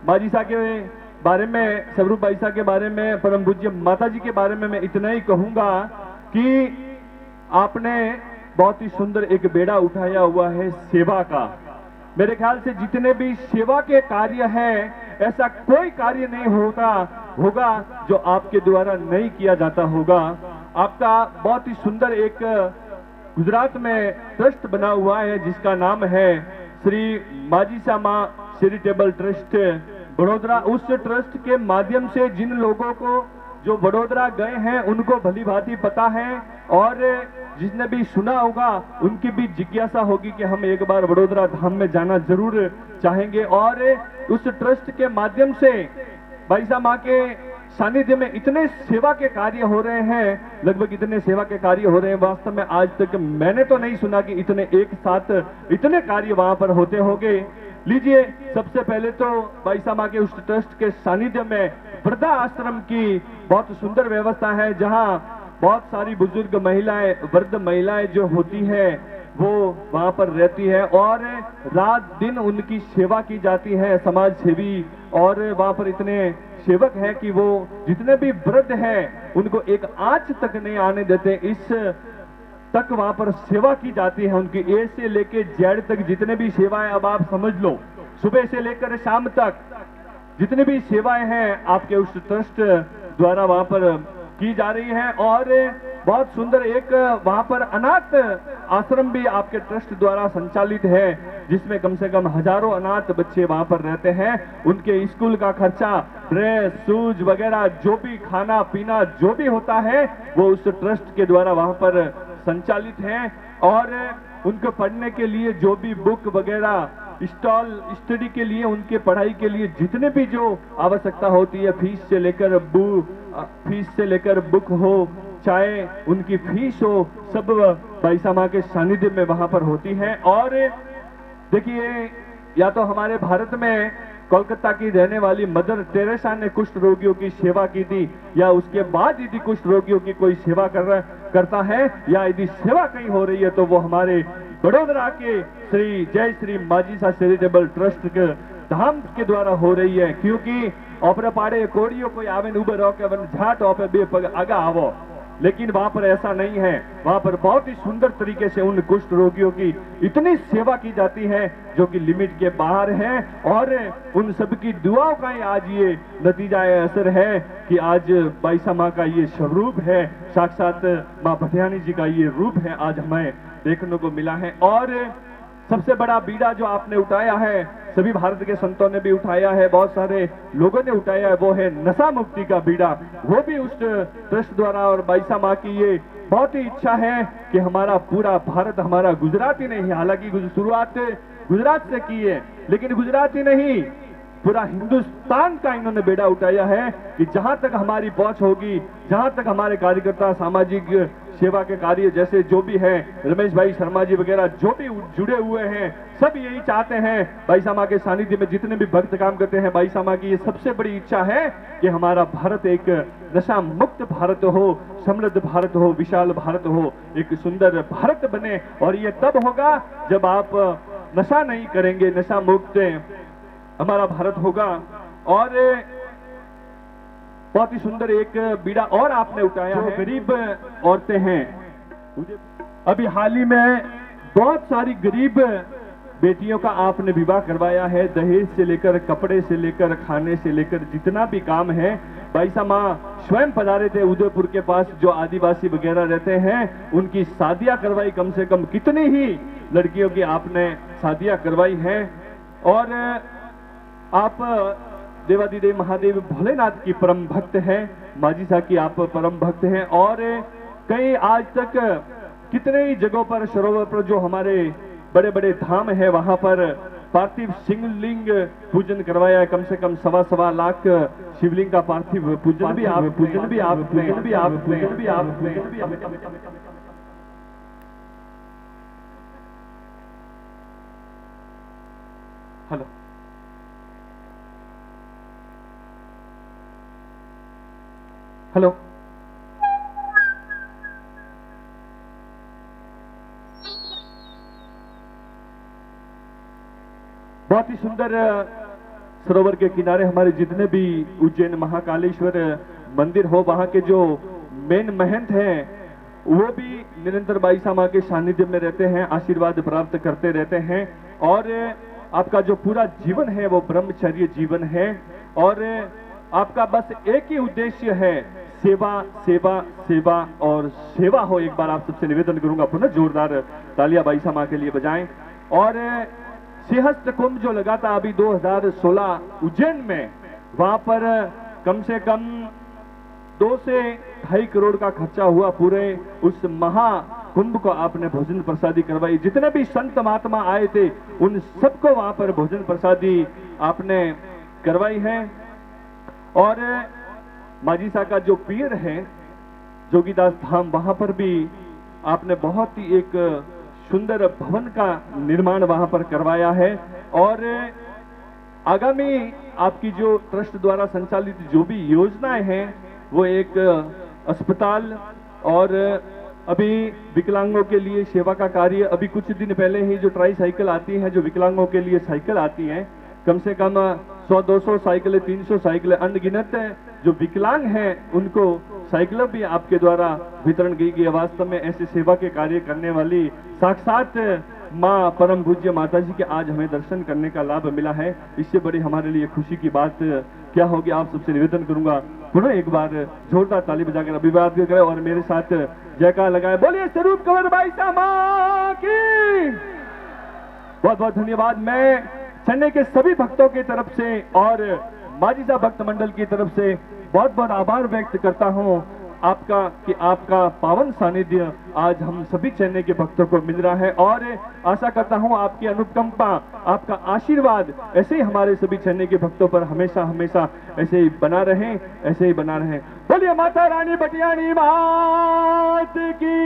बाजीसा के बारे में, स्वरूप बाजीसा के बारे में, परम पूज्य माता जी के बारे में मैं इतना ही कहूंगा कि आपने बहुत ही सुंदर एक बेड़ा उठाया हुआ है सेवा का। मेरे ख्याल से जितने भी सेवा के कार्य हैं, ऐसा कोई कार्य नहीं होगा जो आपके द्वारा नहीं किया जाता होगा। आपका बहुत ही सुंदर एक गुजरात में ट्रस्ट बना हुआ है जिसका नाम है श्री माजीसा मां चैरिटेबल ट्रस्ट बड़ोदरा। उस ट्रस्ट के माध्यम से जिन लोगों को जो बड़ोदरा गए हैं उनको भली भांति पता है, और जिसने भी सुना होगा उनकी भी जिज्ञासा होगी कि हम एक बार बड़ोदरा धाम में जाना जरूर चाहेंगे। और उस ट्रस्ट के माध्यम से बाईसा माँ के सानिध्य में इतने सेवा के कार्य हो रहे हैं, लगभग इतने सेवा के कार्य हो रहे हैं, वास्तव में आज तक मैंने तो नहीं सुना कि इतने एक साथ इतने कार्य वहां पर होते होंगे। लीजिए, सबसे पहले तो बाईसा माँ के उस ट्रस्ट के सानिध्य में वृद्धा आश्रम की बहुत सुंदर व्यवस्था है, जहां बहुत सारी बुजुर्ग महिलाएं, वृद्ध महिलाएं जो होती है वो वहां पर रहती है और रात दिन उनकी सेवा की जाती है, समाज सेवी। और वहां पर इतने सेवक हैं कि वो जितने भी वृद्ध हैं उनको एक आंच तक नहीं आने देते, इस तक वहां पर सेवा की जाती है उनकी। ए से लेके जेड तक जितने भी सेवाएं, अब आप समझ लो, सुबह से लेकर शाम तक जितनी भी सेवाएं हैं आपके उस ट्रस्ट द्वारा वहां पर की जा रही है। और बहुत सुंदर एक वहां पर अनाथ आश्रम भी आपके ट्रस्ट द्वारा संचालित है, जिसमें कम से कम हजारों अनाथ बच्चे वहां पर रहते हैं। उनके स्कूल का खर्चा, ड्रेस, शूज वगैरह, जो भी खाना पीना जो भी होता है वो उस ट्रस्ट के द्वारा वहां पर संचालित है। और उनको पढ़ने के लिए जो भी बुक वगैरह, स्टॉल स्टडी के लिए, उनके पढ़ाई के लिए जितने भी जो आवश्यकता होती है, फीस से लेकर बुक हो, चाहे उनकी फीस हो, सब बाईसा माँ के सानिध्य में वहां पर होती है। और देखिए, या तो हमारे भारत में कोलकाता की रहने वाली मदर टेरेसा ने कुष्ठ रोगियों की सेवा की थी, या उसके बाद यदि कुष्ठ रोगियों की कोई सेवा करता है, या यदि सेवा कहीं हो रही है तो वो हमारे बड़ोदरा के श्री जय श्री माजीसा चैरिटेबल ट्रस्ट के धाम के द्वारा हो रही है। क्योंकि ओपरे पाड़े कोड़ियों कोई आवे उबर रो के झाट ओपे बे पग आगा आवो, लेकिन वहां पर ऐसा नहीं है। वहां पर बहुत ही सुंदर तरीके से उन कुष्ठ रोगियों की इतनी सेवा की जाती है जो कि लिमिट के बाहर है, और उन सबकी दुआओं का ही आज ये नतीजा असर है कि आज बाईसा माँ का ये स्वरूप है, साक्षात माँ भटियानी जी का ये रूप है आज हमें देखने को मिला है। और सबसे बड़ा बीड़ा जो आपने उठाया है, सभी भारत के संतों ने भी उठाया है, बहुत सारे लोगों ने उठाया है, वो है नशा मुक्ति का बीड़ा। वो भी उस ट्रस्ट द्वारा और बाईसा माँ की ये बहुत ही इच्छा है कि हमारा पूरा भारत, हमारा गुजरात ही नहीं, हालांकि शुरुआत गुजरात से की है, लेकिन गुजरात ही नहीं, पूरा हिंदुस्तान का इन्होंने बेड़ा उठाया है कि जहां तक हमारी पहुंच होगी, जहां तक हमारे कार्यकर्ता सामाजिक सेवा के कार्य जैसे जो भी है, रमेश भाई शर्मा जी वगैरह जो भी जुड़े हुए हैं, सब यही चाहते हैं बाईसा माँ के सानिध्य में जितने भी भक्त काम करते हैं, बाईसा माँ की ये सबसे बड़ी इच्छा है कि हमारा भारत एक नशा मुक्त भारत हो, समृद्ध भारत हो, विशाल भारत हो, एक सुंदर भारत बने। और ये तब होगा जब आप नशा नहीं करेंगे, नशा मुक्त हमारा भारत होगा। और बहुत ही सुंदर एक बीड़ा और आपने उठाया है, गरीब औरतें हैं। अभी हाल ही में बहुत सारी गरीब बेटियों का आपने विवाह करवाया है, दहेज से लेकर, कपड़े से लेकर, खाने से लेकर, जितना भी काम है बाईसा माँ स्वयं पधारे थे उदयपुर के पास, जो आदिवासी वगैरह रहते हैं उनकी शादियां करवाई, कम से कम कितनी ही लड़कियों की आपने शादियां करवाई हैं। और आप देवादिदेव महादेव भोलेनाथ की परम भक्त हैं, माजीसा की आप परम भक्त हैं। और कई आज तक कितने ही जगहों पर, सरोवर पर, जो हमारे बड़े बड़े धाम है, वहां पर पार्थिव शिवलिंग पूजन करवाया है, कम से कम 1.25 लाख शिवलिंग का पार्थिव पूजन भी आप हेलो हेलो बहुत ही सुंदर सरोवर के किनारे हमारे जितने भी उज्जैन महाकालेश्वर मंदिर हो, वहां के जो मेन महंत हैं वो भी निरंतर बाईसा माँ के सानिध्य में रहते हैं, आशीर्वाद प्राप्त करते रहते हैं। और आपका जो पूरा जीवन है वो ब्रह्मचर्य जीवन है और आपका बस एक ही उद्देश्य है, सेवा सेवा सेवा और सेवा हो। एक बार आप सबसे निवेदन करूंगा, पुनः जोरदार तालियां बाईसा माँ के लिए बजाएं। और सिंहस्थ कुंभ जो लगा था अभी 2016 उज्जैन में, वहां पर कम से कम 2 से 2.5 करोड़ का खर्चा हुआ। पूरे उस महाकुंभ को आपने भोजन प्रसादी करवाई। जितने भी संत महात्मा आए थे उन सबको वहां पर भोजन प्रसादी आपने करवाई है। और माजीसा का जो पीर है जोगीदास धाम, वहां पर भी आपने बहुत ही एक सुंदर भवन का निर्माण वहां पर करवाया है। और आगामी आपकी जो ट्रस्ट द्वारा संचालित जो भी योजनाएं हैं वो एक अस्पताल और अभी विकलांगों के लिए सेवा का कार्य, अभी कुछ दिन पहले ही जो ट्राई साइकिल आती है, जो विकलांगों के लिए साइकिल आती है, कम से कम 100-200 साइकिलें, 300 साइकिलें अनगिनत जो विकलांग हैं उनको साइकिलें भी आपके द्वारा वितरण की गई है। वास्तव में ऐसे सेवा के कार्य करने वाली साक्षात माँ परम पूज्य माता जी के आज हमें दर्शन करने का लाभ मिला है। इससे बड़ी हमारे लिए खुशी की बात क्या होगी। आप सबसे निवेदन करूंगा पुनः एक बार जोरदार ताली बजाकर अभिवादन करें और मेरे साथ जयकार लगाए। बोलिए स्वरूप कंवर बाईसा माँ की। बहुत बहुत धन्यवाद। मैं चेन्नई के सभी भक्तों की तरफ से और माजीसा भक्त मंडल की तरफ से बहुत बहुत आभार व्यक्त करता हूं आपका कि आपका पावन सानिध्य आज हम सभी चेन्नई के भक्तों को मिल रहा है। और आशा करता हूं आपकी अनुकंपा, आपका आशीर्वाद ऐसे ही हमारे सभी चेन्नई के भक्तों पर हमेशा हमेशा ऐसे ही बना रहे, ऐसे ही बना रहे। बोलिए माता रानी बटियानी मात की।